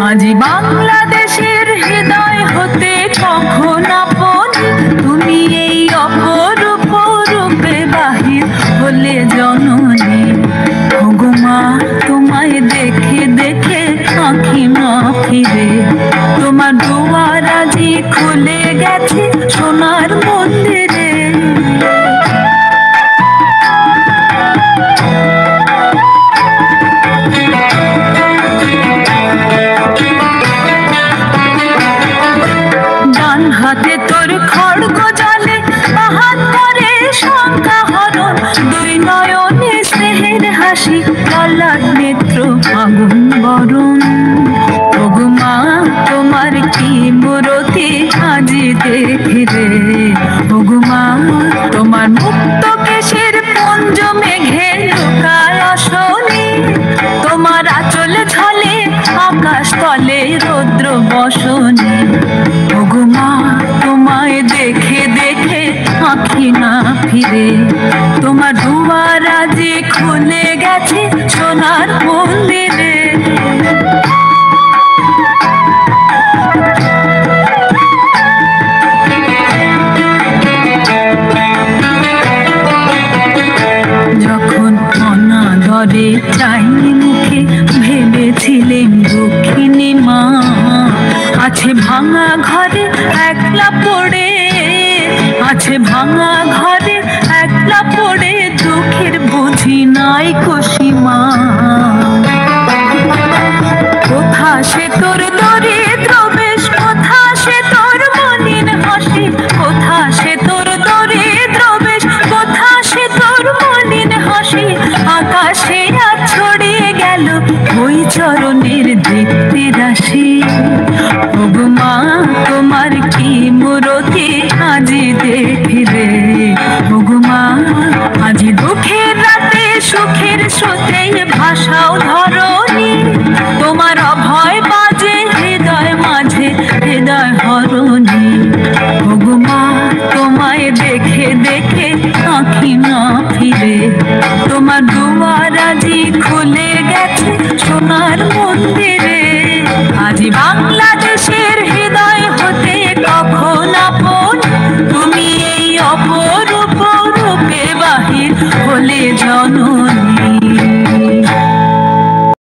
আজি বাংলাদেশের হৃদয় হতে কখন আপনি তুমি এই অপরূপ রূপে বাহির হলে জননী। ওগো মা, তোমায় দেখে দেখে আঁখি না ফিরে, তোমার দুয়ার আজি খুলে গেছে সোনার মন্দিরে। হাতে তোর খড়গ জালে, বাহাত করে শঙ্কা হরণ, দুই নয়নে স্নেহের হাসি, ললাট নেত্র আগুন বরণ। ওগো মা, তোমার কি মূরতি আজি দেখে রে। ওগো মা, তোমার মুক্ত কেশের পুঞ্জ মেঘে লুকায় আসনি, তোমার আঁচল ঝলে আকাশ তলে রৌদ্র বসনি। ওগো মা, তোমায় দেখে দেখে আঁখি না ফিরে, তোমার দুয়ার আজি খুলে গেছে সোনার মন্দিরে। যখন অনাদরে চাইনি মুখে, ভেবেছিলেন দক্ষিণী মা আছে ভাঙা ঘরে একলা পড়ে, আছে ভাঙা ঘরে একলা পড়ে, দুঃখের বুঝি নাই খুশি মা। কোথা সে তোর দরে